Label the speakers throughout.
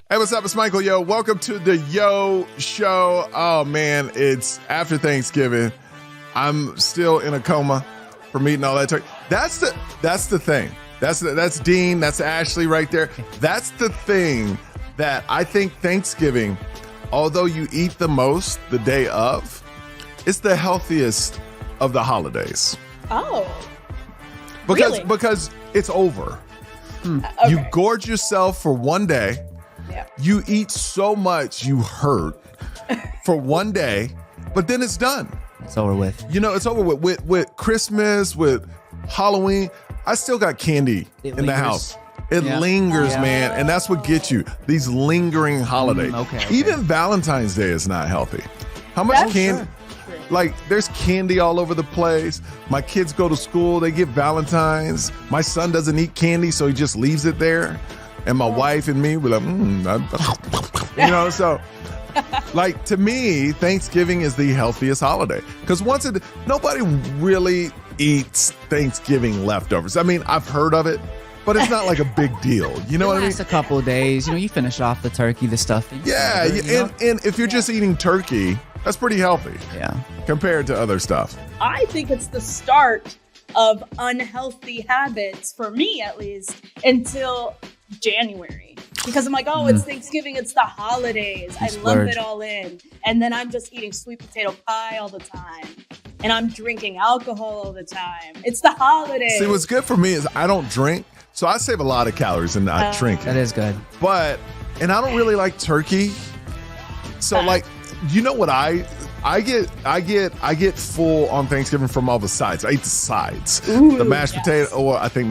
Speaker 1: Hey, what's up? It's Michael. Yo, welcome to the Yo Show. Oh man, it's after Thanksgiving. I'm still in a coma from eating all that turkey. That's the thing. That's Dean. That's Ashley right there. That's the thing that I think Thanksgiving, although you eat the most the day of, it's the healthiest of the holidays.
Speaker 2: Oh, really?
Speaker 1: Because it's over.
Speaker 2: Okay.
Speaker 1: You gorge yourself for one day.
Speaker 2: Yeah.
Speaker 1: You eat so much you hurt for one day, but then it's done.
Speaker 3: It's over with.
Speaker 1: You know, it's over with Christmas, with Halloween. I still got candy in the house. It lingers, man, and that's what gets you. These lingering holidays.
Speaker 3: Okay.
Speaker 1: Even Valentine's Day is not healthy. How much candy?
Speaker 2: Sure.
Speaker 1: Like, there's candy all over the place. My kids go to school, they get Valentine's. My son doesn't eat candy, so he just leaves it there. And my wife and me, we're like, you know, so like to me, Thanksgiving is the healthiest holiday. Because nobody really eats Thanksgiving leftovers. I mean, I've heard of it, but it's not like a big deal. You know what I mean?
Speaker 3: It's a couple of days. You know, you finish off the turkey, the stuffing.
Speaker 1: Yeah, and if you're just eating turkey, that's pretty healthy.
Speaker 3: Yeah.
Speaker 1: Compared to other stuff.
Speaker 2: I think it's the start of unhealthy habits, for me at least, until January. Because I'm like, oh, it's Thanksgiving, it's the holidays. I lump it all in. And then I'm just eating sweet potato pie all the time. And I'm drinking alcohol all the time. It's the holidays.
Speaker 1: See, what's good for me is I don't drink, so I save a lot of calories in not drinking.
Speaker 3: That is good.
Speaker 1: And I don't really like turkey. So like, you know what I get full on Thanksgiving from all the sides. I eat the sides.
Speaker 2: Ooh,
Speaker 1: the mashed potato, or I think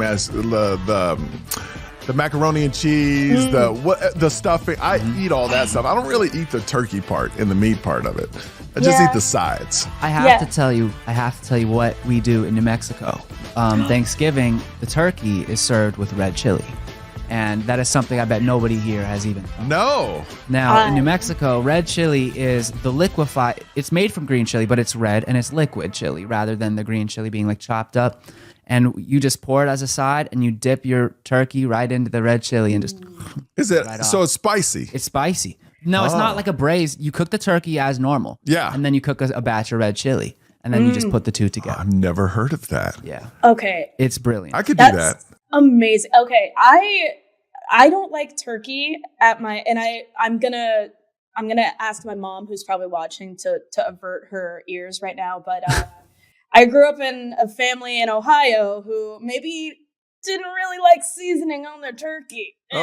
Speaker 1: the macaroni and cheese, the stuffing. I eat all that stuff. I don't really eat the turkey part and the meat part of it. I just eat the sides.
Speaker 3: I have to tell you what we do in New Mexico. Thanksgiving, the turkey is served with red chili. And that is something I bet nobody here has even.
Speaker 1: No.
Speaker 3: Now, in New Mexico, red chili is the liquefied. It's made from green chili, but it's red and it's liquid chili rather than the green chili being like chopped up. And you just pour it as a side and you dip your turkey right into the red chili and just.
Speaker 1: Is it
Speaker 3: right
Speaker 1: so?
Speaker 3: off.
Speaker 1: It's spicy.
Speaker 3: It's spicy. No, it's not like a braise. You cook the turkey as normal.
Speaker 1: Yeah.
Speaker 3: And then you cook a batch of red chili. And then you just put the two together.
Speaker 1: I've never heard of that.
Speaker 3: Yeah.
Speaker 2: Okay.
Speaker 3: It's brilliant.
Speaker 1: I could do that.
Speaker 2: Amazing. Okay. I don't like turkey I'm gonna ask my mom, who's probably watching, to avert her ears right now. But I grew up in a family in Ohio who maybe didn't really like seasoning on their turkey. And,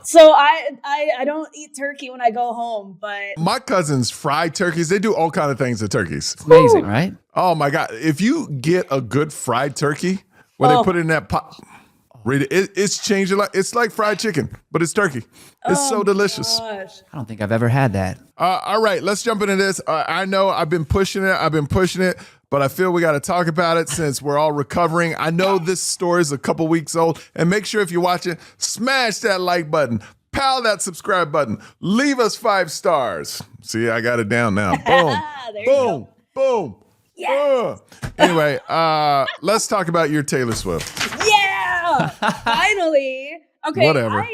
Speaker 2: so I don't eat turkey when I go home, but
Speaker 1: my cousins fry turkeys. They do all kind of things to turkeys.
Speaker 3: It's amazing, right?
Speaker 1: Oh my God. If you get a good fried turkey where they put it in that pot, it's changed a lot. It's like fried chicken, but it's turkey. It's so delicious.
Speaker 2: gosh.
Speaker 3: I don't think I've ever had that.
Speaker 1: All right, let's jump into this. I know I've been pushing it, but I feel we got to talk about it since we're all recovering. I know this story is a couple weeks old, and make sure if you're watching, smash that like button, pound that subscribe button, leave us 5 stars. See, I got it down now. Boom,
Speaker 2: There you
Speaker 1: boom,
Speaker 2: go.
Speaker 1: boom. Anyway, let's talk about your Taylor Swift.
Speaker 2: Yeah, finally. Okay.
Speaker 1: Whatever.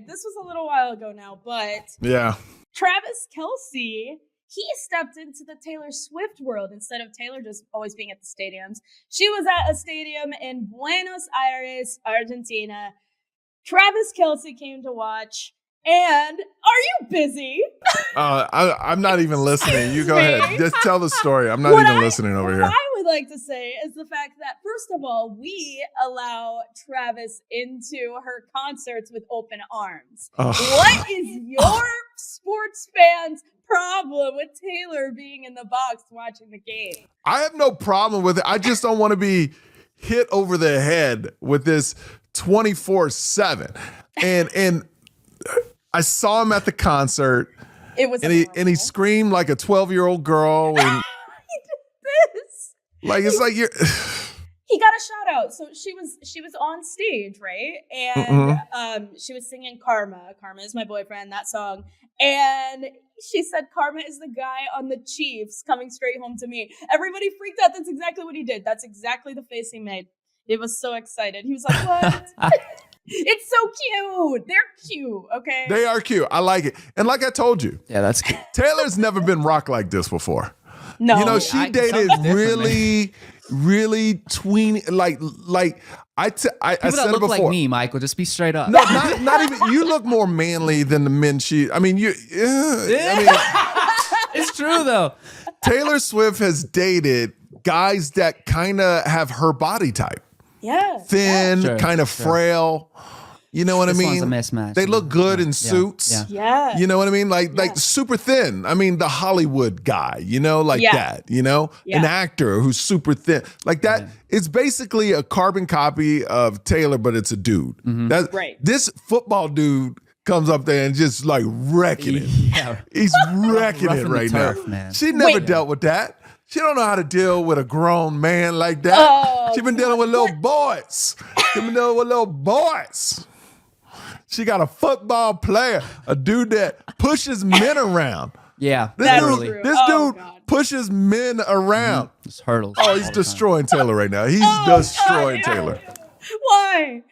Speaker 2: This was a little while ago now, but
Speaker 1: Yeah.
Speaker 2: Travis Kelce, he stepped into the Taylor Swift world instead of Taylor just always being at the stadiums. She was at a stadium in Buenos Aires, Argentina. Travis Kelce came to watch. And are you busy?
Speaker 1: I'm not even listening. You go ahead. Just tell the story. I'm not even listening over here.
Speaker 2: What I would like to say is the fact that, first of all, we allow Travis into her concerts with open arms. What is your sports fans' problem with Taylor being in the box watching the game?
Speaker 1: I have no problem with it. I just don't want to be hit over the head with this 24/7. And I saw him at the concert.
Speaker 2: It was
Speaker 1: and he screamed like a 12-year-old girl. And
Speaker 2: he did this.
Speaker 1: like it's like you're.
Speaker 2: He got a shout out. So she was on stage, right? And she was singing Karma. Karma is my boyfriend, that song. And she said, Karma is the guy on the Chiefs coming straight home to me. Everybody freaked out. That's exactly what he did. That's exactly the face he made. It was so excited. He was like, what? It's so cute. They're cute. Okay.
Speaker 1: They are cute. I like it. And like I told you,
Speaker 3: Yeah, that's cute.
Speaker 1: Taylor's never been rocked like this before.
Speaker 2: No.
Speaker 1: You know, she dated really tweeny, like I said
Speaker 3: People
Speaker 1: it
Speaker 3: that look
Speaker 1: before.
Speaker 3: like me, Michael, just be straight up.
Speaker 1: No, not even. You look more manly than the men I mean,
Speaker 3: It's true though.
Speaker 1: Taylor Swift has dated guys that kind of have her body type.
Speaker 2: Yeah.
Speaker 1: Thin,
Speaker 3: Sure,
Speaker 1: kind of frail. You know what
Speaker 3: This
Speaker 1: I mean?
Speaker 3: one's a mismatch.
Speaker 1: They look good in
Speaker 3: Yeah,
Speaker 1: suits.
Speaker 3: yeah.
Speaker 2: Yeah.
Speaker 1: You know what I mean? Like super thin. I mean, the Hollywood guy, that, an actor who's super thin. Like that. It's basically a carbon copy of Taylor, but it's a dude.
Speaker 2: Right.
Speaker 1: This football dude comes up there and just like wrecking it.
Speaker 3: Yeah.
Speaker 1: He's wrecking it
Speaker 3: Roughing the
Speaker 1: right
Speaker 3: turf,
Speaker 1: now.
Speaker 3: man.
Speaker 1: She never
Speaker 2: Wait.
Speaker 1: dealt with that. She don't know how to deal with a grown man like that.
Speaker 2: Oh,
Speaker 1: She been dealing with little boys. She been dealing with little boys. She got a football player, a dude that pushes men around.
Speaker 3: Yeah.
Speaker 1: This
Speaker 2: That's
Speaker 1: dude,
Speaker 2: true.
Speaker 1: this
Speaker 2: Oh,
Speaker 1: dude
Speaker 2: God.
Speaker 1: pushes men around.
Speaker 3: Just hurdles.
Speaker 1: Oh, he's destroying Taylor right now. He's destroying
Speaker 2: God,
Speaker 1: Taylor.
Speaker 2: Why?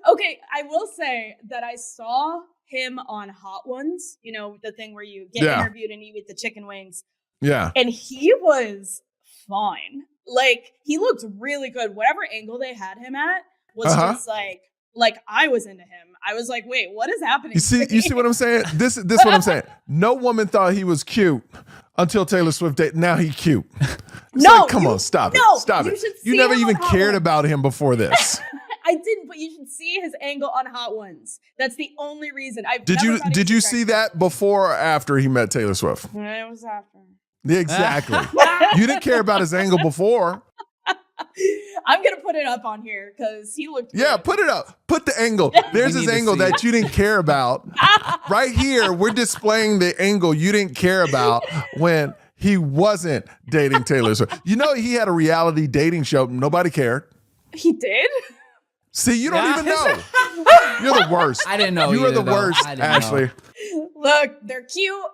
Speaker 2: Okay, I will say that I saw him on Hot Ones, the thing where you get
Speaker 1: Yeah.
Speaker 2: interviewed and you eat the chicken wings,
Speaker 1: Yeah.
Speaker 2: and he was fine. Like, he looked really good. Whatever angle they had him at was just like I was into him. I was like, wait, what is happening?
Speaker 1: You see what I'm saying? This is what I'm saying. No woman thought he was cute until Taylor Swift dated. Now he's cute. It's
Speaker 2: No,
Speaker 1: like, come on, stop
Speaker 2: no,
Speaker 1: it. Stop
Speaker 2: you
Speaker 1: it.
Speaker 2: should
Speaker 1: You
Speaker 2: see
Speaker 1: never
Speaker 2: him
Speaker 1: even
Speaker 2: on Hot
Speaker 1: cared
Speaker 2: Ones.
Speaker 1: about him before this.
Speaker 2: I didn't, but you should see his angle on Hot Ones. That's the only reason.
Speaker 1: Did you see that before or after he met Taylor Swift?
Speaker 2: It was after.
Speaker 1: Yeah, exactly. You didn't care about his angle before.
Speaker 2: I'm gonna put it up on here because he looked.
Speaker 1: Yeah,
Speaker 2: good.
Speaker 1: put it up. Put the angle. There's
Speaker 3: We
Speaker 1: his
Speaker 3: need to
Speaker 1: angle
Speaker 3: see it.
Speaker 1: that you didn't care about. Right here, we're displaying the angle you didn't care about when he wasn't dating Taylor Swift. You know, he had a reality dating show. Nobody cared.
Speaker 2: He did.
Speaker 1: See, you don't even know. You're the worst.
Speaker 3: I didn't know
Speaker 1: You are
Speaker 3: either,
Speaker 1: the
Speaker 3: though.
Speaker 1: worst,
Speaker 3: I didn't know.
Speaker 1: Ashley.
Speaker 2: Look, they're cute,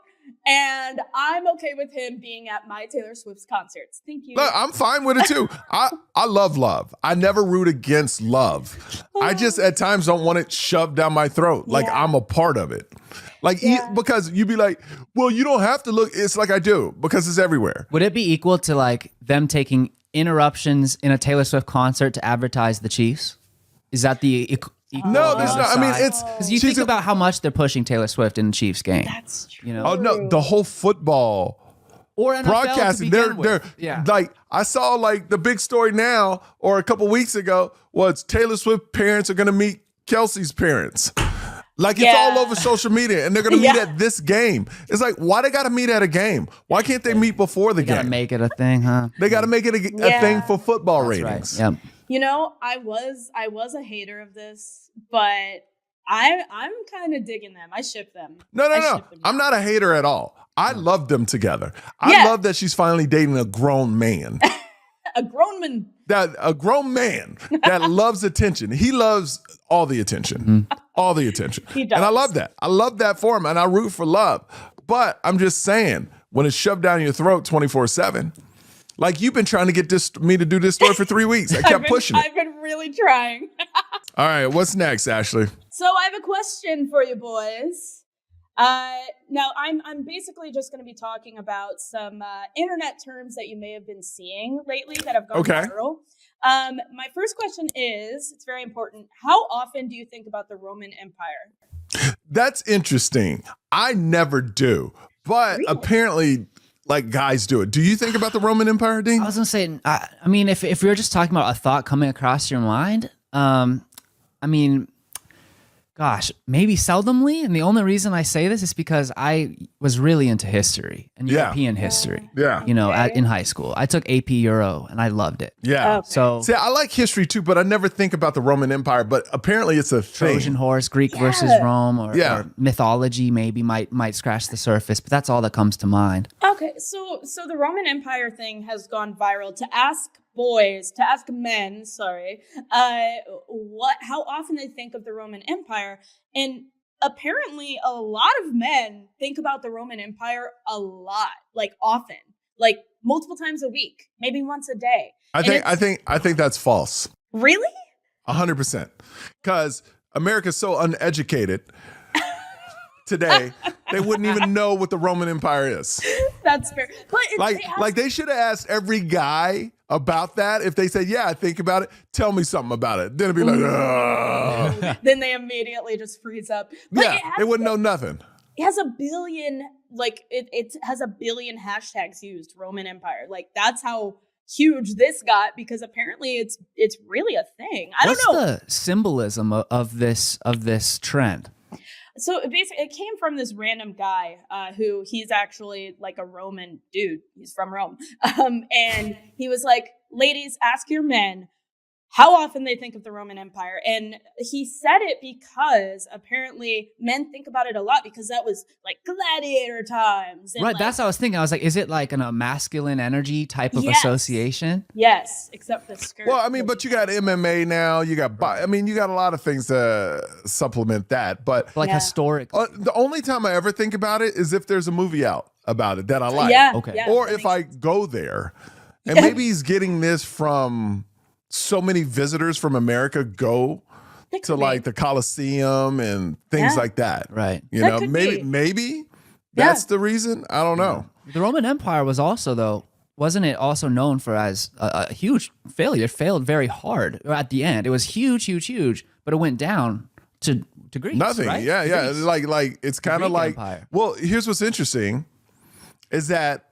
Speaker 2: and I'm okay with him being at my Taylor Swift's concerts. Thank you.
Speaker 1: Look, I'm fine with it too. I love love. I never root against love. I just at times don't want it shoved down my throat. Like I'm a part of it. Like because you'd be like, well, you don't have to look. It's like I do because it's everywhere.
Speaker 3: Would it be equal to like them taking interruptions in a Taylor Swift concert to advertise the Chiefs? Is that the equal?
Speaker 1: No, there's not. I mean, it's
Speaker 3: because you
Speaker 1: she's
Speaker 3: think about how much they're pushing Taylor Swift in the Chiefs game.
Speaker 2: That's true.
Speaker 3: You know,
Speaker 1: Oh no, the whole football
Speaker 3: or NFL
Speaker 1: broadcasting.
Speaker 3: to begin
Speaker 1: They're
Speaker 3: with.
Speaker 1: like I saw like the big story now or a couple weeks ago was Taylor Swift parents are going to meet Kelsey's parents. Like it's all over social media, and they're gonna meet at this game. It's like, why they gotta meet at a game? Why can't they meet before the
Speaker 3: Gotta
Speaker 1: game?
Speaker 3: make it a thing, huh?
Speaker 1: They gotta make it a thing for football
Speaker 3: That's
Speaker 1: ratings.
Speaker 3: right. Yep.
Speaker 2: You know, I was a hater of this, but I'm kind of digging them. I ship them.
Speaker 1: No.
Speaker 2: ship them.
Speaker 1: I'm not a hater at all. I love them together. I love that she's finally dating a grown man.
Speaker 2: A grown man.
Speaker 1: A grown man that loves attention. He loves all the attention. All the attention.
Speaker 2: He does.
Speaker 1: And I love that. I love that for him, and I root for love. But I'm just saying, when it's shoved down your throat 24/7, like you've been trying to get me to do this story for 3 weeks. I kept pushing it.
Speaker 2: I've been really trying.
Speaker 1: All right, what's next, Ashley?
Speaker 2: So I have a question for you boys. Now I'm basically just going to be talking about some internet terms that you may have been seeing lately that have gone viral. My first question is, it's very important. How often do you think about the Roman Empire?
Speaker 1: That's interesting. I never do, but apparently, like guys do it. Do you think about the Roman Empire, Dean?
Speaker 3: I was gonna say, I mean, if we were just talking about a thought coming across your mind, I mean, gosh, maybe seldomly. And the only reason I say this is because I was really into history and European history.
Speaker 1: Yeah.
Speaker 3: You know, in high school, I took AP Euro and I loved it.
Speaker 1: Yeah.
Speaker 2: Okay.
Speaker 3: So
Speaker 1: See, I like history too, but I never think about the Roman Empire. But apparently, it's a thing.
Speaker 3: Trojan horse, Greek versus Rome, or mythology maybe might scratch the surface, but that's all that comes to mind.
Speaker 2: Okay, so the Roman Empire thing has gone viral. To ask men, how often they think of the Roman Empire, and apparently a lot of men think about the Roman Empire a lot, like often, like multiple times a week, maybe once a day.
Speaker 1: I think that's false.
Speaker 2: Really?
Speaker 1: 100%. Because America's so uneducated today, they wouldn't even know what the Roman Empire is.
Speaker 2: That's fair. But
Speaker 1: Like they should have asked every guy about that. If they said, yeah, I think about it, tell me something about it. Then it'd be like, ugh.
Speaker 2: then they immediately just freeze up. But
Speaker 1: Yeah, they wouldn't know nothing.
Speaker 2: It has a billion, like it has a billion hashtags used, Roman Empire. Like that's how huge this got, because apparently it's really a thing. I don't know.
Speaker 3: What's the symbolism of this trend?
Speaker 2: So it came from this random guy who he's actually like a Roman dude. He's from Rome. And he was like, ladies, ask your men how often they think of the Roman Empire. And he said it because apparently men think about it a lot, because that was like gladiator times. And
Speaker 3: Right,
Speaker 2: like,
Speaker 3: that's what I was thinking. I was like, is it like a masculine energy type of
Speaker 2: Yes.
Speaker 3: association?
Speaker 2: Yes, except the skirt.
Speaker 1: Well, I mean, but you got MMA now. You got, you got a lot of things to supplement that. But
Speaker 3: Like
Speaker 2: Yeah.
Speaker 3: historic.
Speaker 1: the only time I ever think about it is if there's a movie out about it that I like.
Speaker 2: Yeah.
Speaker 3: Okay.
Speaker 2: Yeah,
Speaker 1: Or
Speaker 2: that
Speaker 1: if
Speaker 2: makes
Speaker 1: I go there. And maybe he's getting this from so many visitors from America go
Speaker 2: That
Speaker 1: to
Speaker 2: could
Speaker 1: like
Speaker 2: be.
Speaker 1: the Coliseum and things
Speaker 2: Yeah.
Speaker 1: like that.
Speaker 3: Right.
Speaker 1: You
Speaker 2: That
Speaker 1: know,
Speaker 2: could
Speaker 1: maybe
Speaker 2: be.
Speaker 1: maybe
Speaker 2: Yeah.
Speaker 1: that's the reason. I don't know.
Speaker 3: The Roman Empire was also, though, wasn't it also known for as a huge failure? It failed very hard at the end. It was huge, but it went down to Greece.
Speaker 1: Nothing.
Speaker 3: Right?
Speaker 1: Yeah, yeah.
Speaker 3: Greece.
Speaker 1: Like it's kind of
Speaker 3: Greek
Speaker 1: like
Speaker 3: Empire.
Speaker 1: well, here's what's interesting is that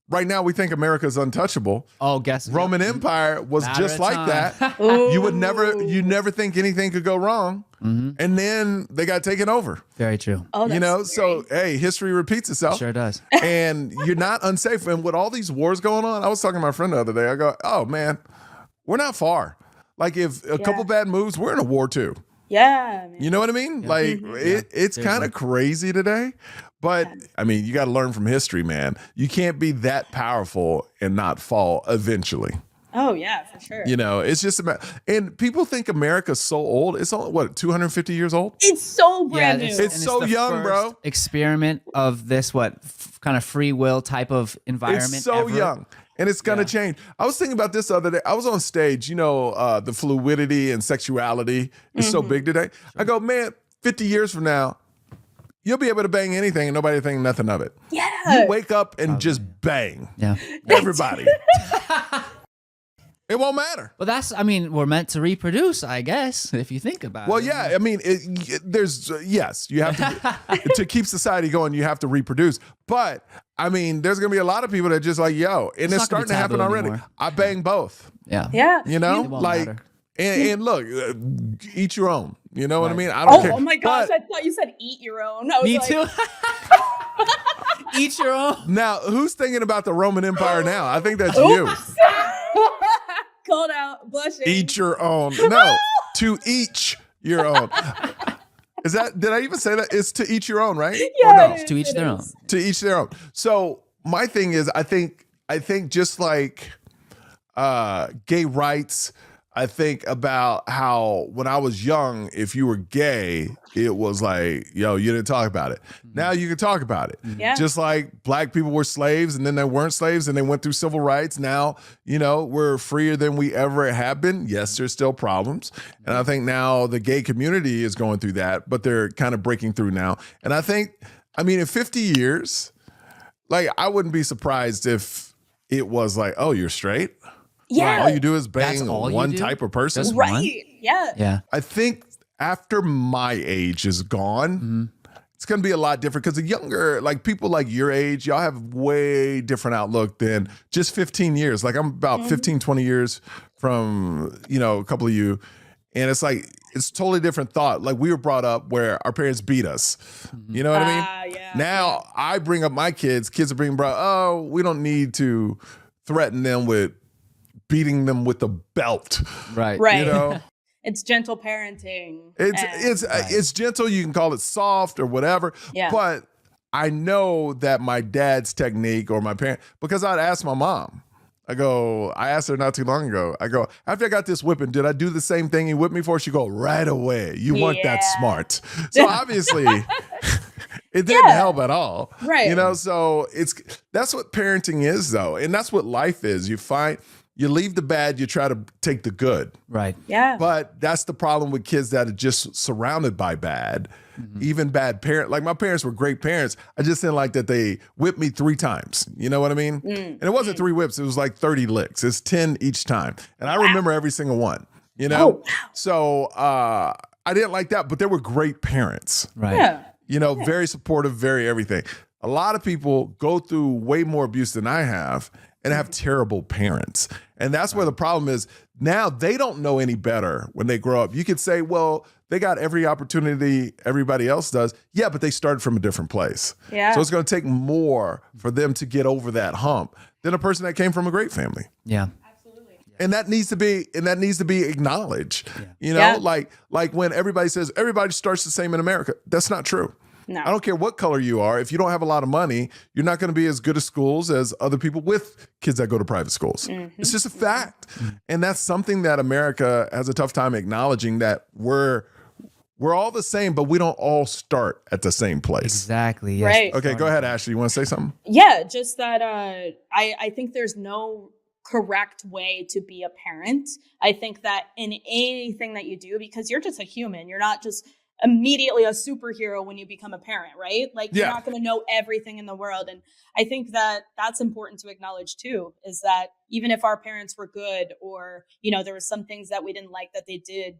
Speaker 1: right now we think America's untouchable.
Speaker 3: Oh, guess
Speaker 1: Roman Empire was
Speaker 3: Matter
Speaker 1: just
Speaker 3: of
Speaker 1: like
Speaker 3: time.
Speaker 1: that. You never think anything could go wrong. And then they got taken over.
Speaker 3: Very true.
Speaker 2: Oh,
Speaker 1: You
Speaker 2: that's
Speaker 1: know,
Speaker 2: scary.
Speaker 1: so hey, history repeats itself.
Speaker 3: Sure does.
Speaker 1: And you're not unsafe. And with all these wars going on, I was talking to my friend the other day. I go, oh man, we're not far. Like if a couple bad moves, we're in a war too.
Speaker 2: Yeah, man.
Speaker 1: You know what I mean? Like it's kind of crazy today. But I mean, you got to learn from history, man. You can't be that powerful and not fall eventually.
Speaker 2: Oh yeah, for sure.
Speaker 1: You know, it's just about, and people think America's so old. It's only what, 250 years old?
Speaker 2: It's so brand new.
Speaker 1: It's so
Speaker 3: the
Speaker 1: young,
Speaker 3: first
Speaker 1: bro.
Speaker 3: Experiment of this kind of free will type of environment.
Speaker 1: It's so
Speaker 3: ever.
Speaker 1: young. And it's going to change. I was thinking about this the other day. I was on stage, you know, the fluidity and sexuality is so big today. I go, man, 50 years from now, you'll be able to bang anything and nobody will think nothing of it.
Speaker 2: Yeah.
Speaker 1: You wake up and just bang
Speaker 3: Yeah.
Speaker 1: everybody. It won't matter.
Speaker 3: Well, we're meant to reproduce, I guess, if you think about
Speaker 1: Well,
Speaker 3: it.
Speaker 1: yeah, I mean, yes, you have to, to keep society going, you have to reproduce. But, I mean, there's going to be a lot of people that just like, yo, and it's
Speaker 3: not gonna
Speaker 1: starting
Speaker 3: be
Speaker 1: to happen
Speaker 3: taboo
Speaker 1: already.
Speaker 3: anymore.
Speaker 1: I bang both,
Speaker 3: Yeah.
Speaker 2: Yeah.
Speaker 1: you know?
Speaker 3: It won't
Speaker 1: Like,
Speaker 3: matter.
Speaker 1: and look, eat your own. You know what I mean? I don't care.
Speaker 2: Oh my gosh,
Speaker 1: But
Speaker 2: I thought you said eat your own. I was
Speaker 3: Me
Speaker 2: like,
Speaker 3: too. Eat your own.
Speaker 1: now, who's thinking about the Roman Empire now? I think that's you.
Speaker 2: Called out, blushing.
Speaker 1: Eat your own. No, to each your own. Is that, did I even say that? It's to each your own, right?
Speaker 2: Yeah,
Speaker 1: Or no?
Speaker 2: it is,
Speaker 3: To each
Speaker 2: it
Speaker 3: their
Speaker 2: is.
Speaker 3: own.
Speaker 1: To each their own. So my thing is, I think just like gay rights, I think about how when I was young, if you were gay, it was like, yo, you didn't talk about it. Now you can talk about it.
Speaker 2: Yeah.
Speaker 1: Just like black people were slaves and then they weren't slaves and they went through civil rights. Now, you know, we're freer than we ever have been. Yes, there's still problems. And I think now the gay community is going through that, but they're kind of breaking through now. And I think, I mean, in 50 years, like I wouldn't be surprised if it was like, oh, you're straight?
Speaker 2: Yeah.
Speaker 1: All you do is
Speaker 3: That's
Speaker 1: bang
Speaker 3: all you
Speaker 1: one
Speaker 3: do?
Speaker 1: type of person.
Speaker 3: Just
Speaker 2: Right. Yeah.
Speaker 3: Yeah.
Speaker 1: I think after my age is gone, it's going to be a lot different because the younger, like people like your age, y'all have way different outlook than just 15 years. Like I'm about 15, 20 years from, you know, a couple of you. And it's like, it's totally different thought. Like we were brought up where our parents beat us. You know what I mean?
Speaker 2: Yeah.
Speaker 1: Now I bring up my kids are being brought, oh, we don't need to threaten them with beating them with a belt.
Speaker 3: Right.
Speaker 2: Right.
Speaker 1: You know?
Speaker 2: It's gentle parenting.
Speaker 1: It's gentle. You can call it soft or whatever.
Speaker 2: Yeah.
Speaker 1: But I know that my dad's technique or my parent, because I'd ask my mom. I asked her not too long ago. I go, after I got this whipping, did I do the same thing he whipped me for? She go, right away. You weren't that
Speaker 2: Yeah.
Speaker 1: smart. So obviously it didn't help at all.
Speaker 2: Right.
Speaker 1: You know, so that's what parenting is though. And that's what life is. You leave the bad, you try to take the good.
Speaker 3: Right.
Speaker 2: Yeah.
Speaker 1: But that's the problem with kids that are just surrounded by bad, even bad parents. Like my parents were great parents. I just didn't like that they whipped me 3 times. You know what I mean? And it wasn't 3 whips. It was like 30 licks. It's 10 each time. And I remember every single one, you know?
Speaker 2: Oh, wow.
Speaker 1: So I didn't like that, but they were great parents.
Speaker 3: Right.
Speaker 2: Yeah.
Speaker 1: You know, very supportive, very everything. A lot of people go through way more abuse than I have and have terrible parents. And that's where the problem is. Now they don't know any better when they grow up. You could say, well, they got every opportunity everybody else does. Yeah, but they started from a different place.
Speaker 2: Yeah.
Speaker 1: So it's going to take more for them to get over that hump than a person that came from a great family.
Speaker 3: Yeah.
Speaker 1: And that needs to be acknowledged. You know,
Speaker 2: Yeah.
Speaker 1: like when everybody says everybody starts the same in America. That's not true.
Speaker 2: No.
Speaker 1: I don't care what color you are. If you don't have a lot of money, you're not going to be as good at schools as other people with kids that go to private schools. It's just a fact. And that's something that America has a tough time acknowledging, that we're all the same, but we don't all start at the same place.
Speaker 3: Exactly. Yes.
Speaker 2: Right.
Speaker 1: Okay, go ahead, Ashley. You want to say something?
Speaker 2: Yeah, just that I think there's no correct way to be a parent. I think that in anything that you do, because you're just a human, you're not just immediately a superhero when you become a parent, right? Like you're not going to know everything in the world. And I think that that's important to acknowledge too, is that even if our parents were good, or, you know, there were some things that we didn't like that they did,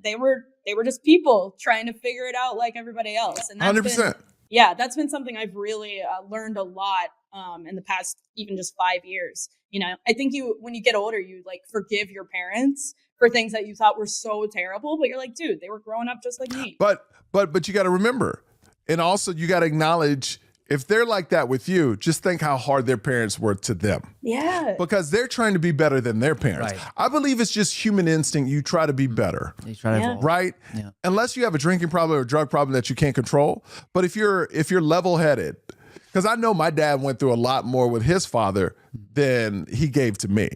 Speaker 2: they were just people trying to figure it out like everybody else. And that's
Speaker 1: 100%.
Speaker 2: that's been something I've really learned a lot in the past, even just 5 years. You know, I think when you get older, you like forgive your parents for things that you thought were so terrible, but you're like, dude, they were growing up just like me.
Speaker 1: But you got to remember, and also you got to acknowledge, if they're like that with you, just think how hard their parents were to them.
Speaker 2: Yeah.
Speaker 1: Because they're trying to be better than their parents.
Speaker 3: Right.
Speaker 1: I believe it's just human instinct. You try to be better.
Speaker 3: You try to
Speaker 2: Yeah.
Speaker 3: evolve.
Speaker 1: Right?
Speaker 3: Yeah.
Speaker 1: Unless you have a drinking problem or a drug problem that you can't control. But if you're level-headed, because I know my dad went through a lot more with his father than he gave to me.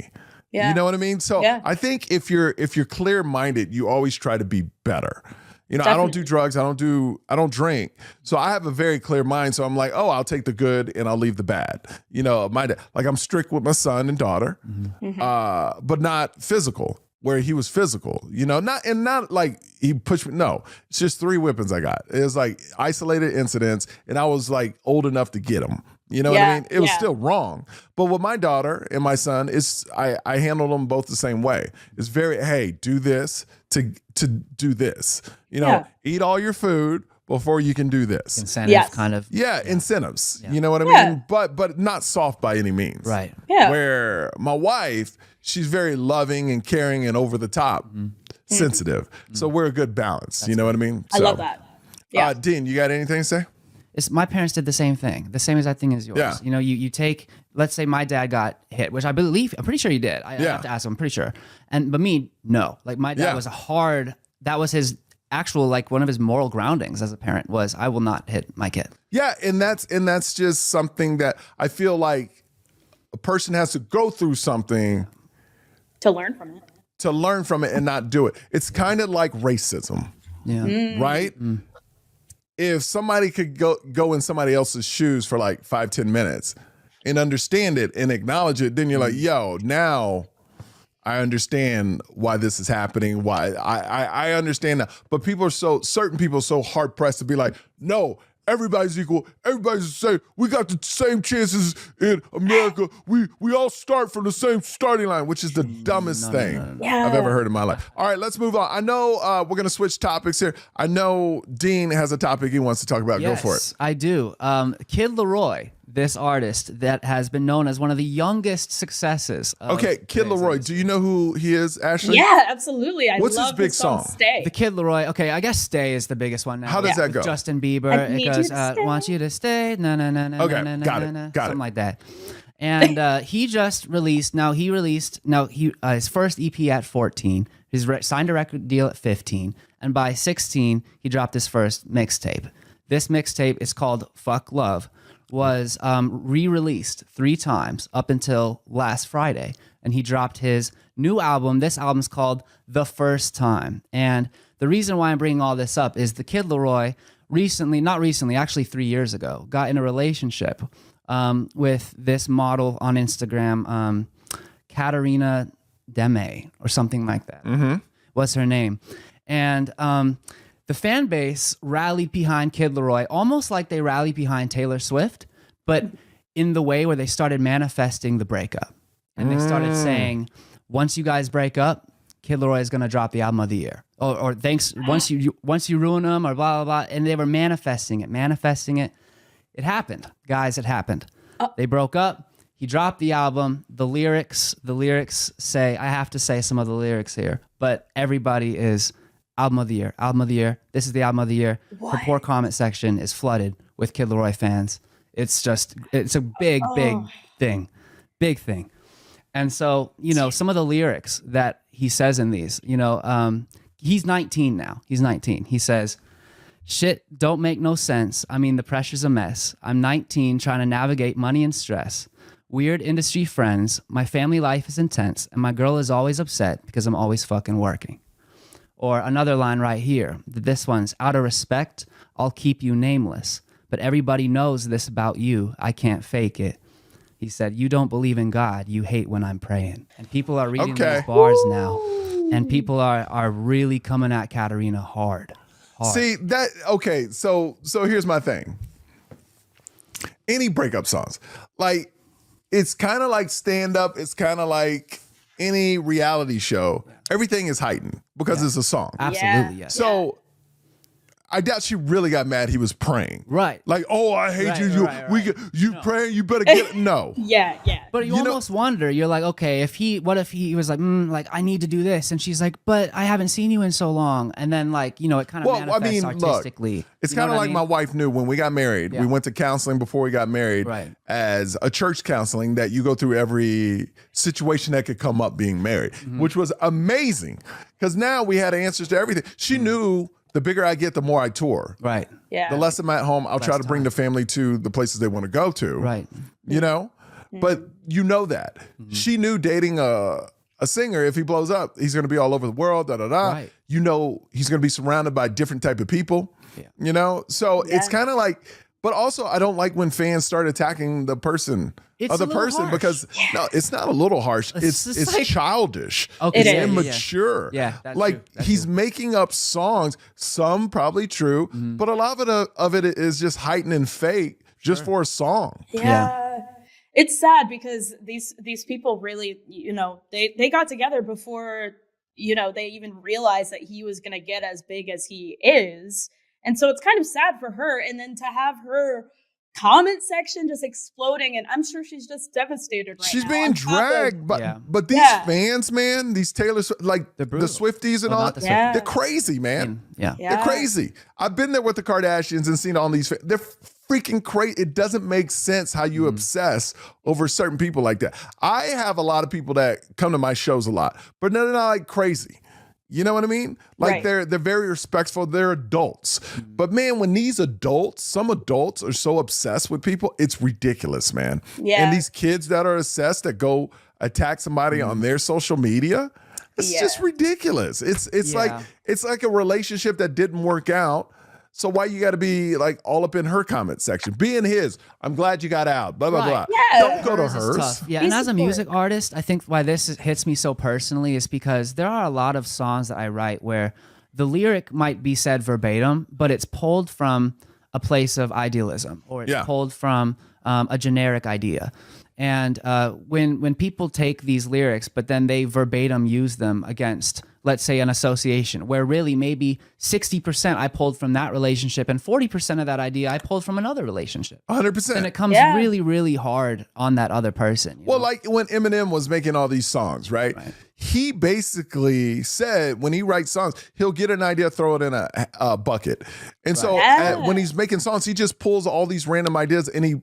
Speaker 2: Yeah.
Speaker 1: You know what I mean? So
Speaker 2: Yeah.
Speaker 1: I think if you're clear-minded, you always try to be better. You know, I don't do drugs. I don't drink. So I have a very clear mind. So I'm like, oh, I'll take the good and I'll leave the bad. You know, I'm strict with my son and daughter, but not physical, where he was physical, you know, not like he pushed me. No, it's just 3 whippings I got. It was like isolated incidents, and I was like old enough to get them. You know what I mean? It was still wrong. But with my daughter and my son, I handle them both the same way. It's very, hey, do this to do this. You know, eat all your food before you can do this.
Speaker 3: Incentive kind of.
Speaker 1: Yeah, incentives.
Speaker 3: Yeah.
Speaker 1: You know what I
Speaker 2: Yeah.
Speaker 1: mean? But not soft by any means.
Speaker 3: Right.
Speaker 2: Yeah.
Speaker 1: Where my wife, she's very loving and caring and over the top, sensitive. So we're a good balance. You know what I mean?
Speaker 2: I love that. Yeah.
Speaker 1: Dean, you got anything to say?
Speaker 3: My parents did the same thing, the same exact thing as yours.
Speaker 1: Yeah.
Speaker 3: You know, you take, let's say my dad got hit, which I'm pretty sure he did. I have to ask him, I'm pretty sure. But me, no. Like my dad was that was his actual, like one of his moral groundings as a parent was, I will not hit my kid.
Speaker 1: Yeah, and that's just something that I feel like a person has to go through something
Speaker 2: To learn from it
Speaker 1: and not do it. It's kind of like racism,
Speaker 3: Yeah.
Speaker 1: right? If somebody could go in somebody else's shoes for like 5-10 minutes and understand it and acknowledge it, then you're like, yo, now I understand why this is happening. Why I understand that. But certain people are so hard pressed to be like, no, everybody's equal. Everybody's the same. We got the same chances in America. We all start from the same starting line, which is the dumbest thing I've ever heard in my life. All right, let's move on. I know we're going to switch topics here. I know Dean has a topic he wants to talk about.
Speaker 3: Yes,
Speaker 1: Go for it.
Speaker 3: I do. Kid Laroi, this artist that has been known as one of the youngest successes.
Speaker 1: Okay, Kid Laroi, do you know who he is, Ashley?
Speaker 2: Yeah, absolutely. I
Speaker 1: What's his
Speaker 2: love
Speaker 1: big
Speaker 2: his song
Speaker 1: song?
Speaker 2: Stay.
Speaker 3: The Kid Laroi. Okay, I guess "Stay" is the biggest one now.
Speaker 1: How does that
Speaker 3: With
Speaker 1: go?
Speaker 3: Justin Bieber.
Speaker 2: I
Speaker 3: It
Speaker 2: need you
Speaker 3: goes,
Speaker 2: to stay.
Speaker 3: "Want you to stay." Na na na na.
Speaker 1: Okay,
Speaker 3: na, na,
Speaker 1: got
Speaker 3: na,
Speaker 1: it,
Speaker 3: na,
Speaker 1: got it.
Speaker 3: something like that. And he just released. His first EP at 14. He's signed a record deal at 15, and by 16 he dropped his first mixtape. This mixtape is called "Fuck Love." Was re-released 3 times up until last Friday, and he dropped his new album. This album's called "The First Time," and the reason why I'm bringing all this up is the Kid Laroi actually 3 years ago, got in a relationship with this model on Instagram, Katarina Deme or something like that. What's her name? And the fan base rallied behind Kid Laroi, almost like they rallied behind Taylor Swift, but in the way where they started manifesting the breakup. And they started saying, once you guys break up, Kid Laroi is going to drop the album of the year. Or thanks, once you ruin them, or blah, blah, blah. And they were manifesting it. It happened. Guys, it happened. They broke up. He dropped the album. The lyrics say, I have to say some of the lyrics here, but everybody is album of the year. This is the album of the year.
Speaker 2: What?
Speaker 3: The poor comment section is flooded with Kid Laroi fans. It's a big thing. Big thing. And so, some of the lyrics that he says in these, he's 19 now. He's 19. He says, shit don't make no sense. I mean, the pressure's a mess. I'm 19 trying to navigate money and stress. Weird industry friends. My family life is intense. And my girl is always upset because I'm always fucking working. Or another line right here. This one's, out of respect, I'll keep you nameless. But everybody knows this about you. I can't fake it. He said, you don't believe in God. You hate when I'm praying. And people are reading these bars now. And people are really coming at Katarina hard.
Speaker 1: See, so here's my thing. Any breakup songs, like, it's kind of like stand-up. It's kind of like any reality show. Everything is heightened because it's a song.
Speaker 3: Absolutely, yes.
Speaker 1: So I doubt she really got mad he was praying.
Speaker 3: Right.
Speaker 1: Like, oh, I hate
Speaker 3: Right,
Speaker 1: you.
Speaker 3: right.
Speaker 1: You praying, you better get it. No.
Speaker 2: Yeah.
Speaker 3: But you almost wonder, you're like, okay, what if he was like, I need to do this. And she's like, but I haven't seen you in so long. And then it kind of manifests artistically.
Speaker 1: Look, it's kind of like my wife knew when we got married.
Speaker 3: Yeah.
Speaker 1: We went to counseling before we got married as a church counseling that you go through every situation that could come up being married, which was amazing because now we had answers to everything. She knew the bigger I get, the more I tour.
Speaker 3: Right.
Speaker 2: Yeah.
Speaker 1: The less I'm at home, I'll try to bring the family to the places they want to go to.
Speaker 3: Right.
Speaker 1: But that. She knew dating a singer, if he blows up, he's going to be all over the world,
Speaker 3: Right.
Speaker 1: He's going to be surrounded by different type of people. Yeah. So it's kind of like, but also I don't like when fans start attacking the person.
Speaker 3: It's
Speaker 1: other
Speaker 3: a little
Speaker 1: person
Speaker 3: harsh.
Speaker 1: because no, it's not a little harsh. It's
Speaker 3: like,
Speaker 1: childish.
Speaker 3: Okay,
Speaker 1: It's
Speaker 2: It is.
Speaker 1: immature.
Speaker 3: Yeah, that's
Speaker 1: like
Speaker 3: true. That's
Speaker 1: he's
Speaker 3: true.
Speaker 1: making up songs, some probably true, but a lot of it is just heightened and fake just for a song.
Speaker 2: Yeah. It's sad because these people really, they got together before, they even realized that he was going to get as big as he is. And so it's kind of sad for her. And then to have her comment section just exploding, and I'm sure she's just devastated right now.
Speaker 1: She's being dragged, but these fans, man, these Taylor Swift, like the Swifties and all, they're crazy, man. They're crazy. I've been there with the Kardashians and seen all these. They're freaking crazy. It doesn't make sense how you obsess over certain people like that. I have a lot of people that come to my shows a lot, but they're not like crazy. You know what I mean? Like they're very respectful. They're adults. But man, when some adults are so obsessed with people, it's ridiculous, man.
Speaker 2: Yeah.
Speaker 1: And these kids that are obsessed that go attack somebody on their social media, it's just ridiculous. It's like a relationship that didn't work out. So why you got to be like all up in her comment section? Be in his. I'm glad you got out. Blah, blah, blah.
Speaker 2: Yeah.
Speaker 1: Don't go to hers.
Speaker 3: Yeah, and as a music artist, I think why this hits me so personally is because there are a lot of songs that I write where the lyric might be said verbatim, but it's pulled from a place of idealism or it's pulled from a generic idea. And when people take these lyrics, but then they verbatim use them against, let's say, an association, where really maybe 60% I pulled from that relationship and 40% of that idea I pulled from another relationship.
Speaker 1: 100%.
Speaker 3: And it comes really, really hard on that other person.
Speaker 1: Well, like when Eminem was making all these songs, right? He basically said when he writes songs, he'll get an idea, throw it in a bucket. And so when he's making songs, he just pulls all these random ideas and he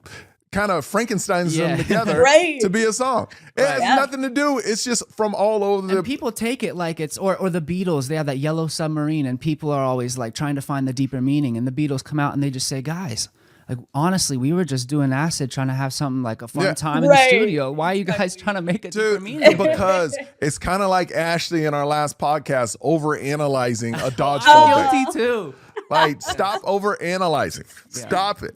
Speaker 1: kind of Frankensteins them together to be a song. It has nothing to do. It's just from all over
Speaker 3: and people take it like it's or the Beatles. They have that Yellow Submarine, and people are always like trying to find the deeper meaning. And the Beatles come out and they just say, guys, like honestly, we were just doing acid, trying to have something like a fun time in the studio. Why are you guys trying to make it deeper meaning?
Speaker 1: Because it's kind of like Ashley in our last podcast over analyzing a dodgeball.
Speaker 3: Guilty too.
Speaker 1: Like, stop over analyzing. Stop it.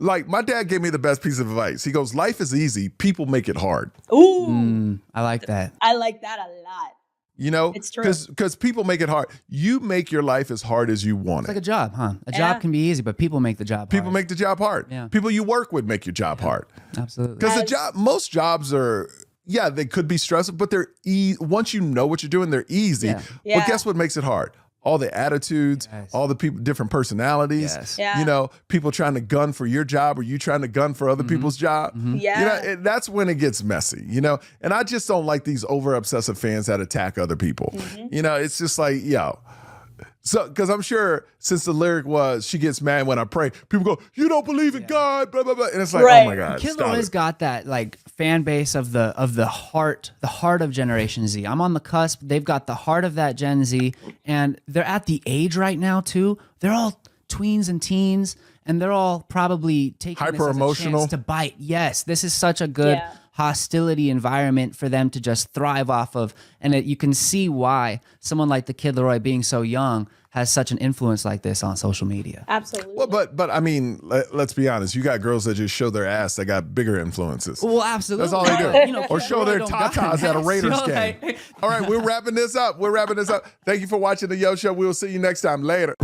Speaker 1: Like, my dad gave me the best piece of advice. He goes, life is easy. People make it hard.
Speaker 2: Ooh.
Speaker 3: I like that.
Speaker 2: I like that a lot.
Speaker 1: You know,
Speaker 2: it's true.
Speaker 1: Because people make it hard. You make your life as hard as you want
Speaker 3: It's like
Speaker 1: it.
Speaker 3: a job, huh? A job can be easy, but people make the job
Speaker 1: People
Speaker 3: hard.
Speaker 1: make the job hard.
Speaker 3: Yeah.
Speaker 1: People you work with make your job hard.
Speaker 3: Absolutely.
Speaker 1: Because most jobs are, they could be stressful, but they're once you know what you're doing, they're easy.
Speaker 3: Yeah.
Speaker 1: But guess what makes it hard? All the attitudes, all the people, different personalities.
Speaker 3: Yes.
Speaker 2: Yeah.
Speaker 1: You know, people trying to gun for your job or you trying to gun for other people's job.
Speaker 2: Yeah.
Speaker 1: You know, that's when it gets messy, you know? And I just don't like these over obsessive fans that attack other people. You know, it's just like, So, because I'm sure since the lyric was, she gets mad when I pray, people go, you don't believe in God, blah, blah, blah. And it's like, oh my God.
Speaker 3: Kid Laroi got that like fan base of the heart of Generation Z. I'm on the cusp. They've got the heart of that Gen Z. And they're at the age right now too. They're all tweens and teens, and they're all probably taking this as a
Speaker 1: Hyper-emotional.
Speaker 3: chance to bite. Yes, this is such a good hostility environment for them to just thrive off of. And you can see why someone like the Kid Laroi, being so young, has such an influence like this on social media.
Speaker 2: Absolutely.
Speaker 1: Well, but I mean, let's be honest. You got girls that just show their ass that got bigger influences.
Speaker 3: Well, absolutely.
Speaker 1: That's all they do.
Speaker 3: You know,
Speaker 1: Or
Speaker 3: Kid
Speaker 1: show
Speaker 3: Laroi
Speaker 1: their
Speaker 3: don't got
Speaker 1: tatas
Speaker 3: an
Speaker 1: at a
Speaker 3: ass,
Speaker 1: Raiders
Speaker 3: you know,
Speaker 1: game.
Speaker 3: like-
Speaker 1: All right, we're wrapping this up. Thank you for watching the Yo Show. We'll see you next time. Later.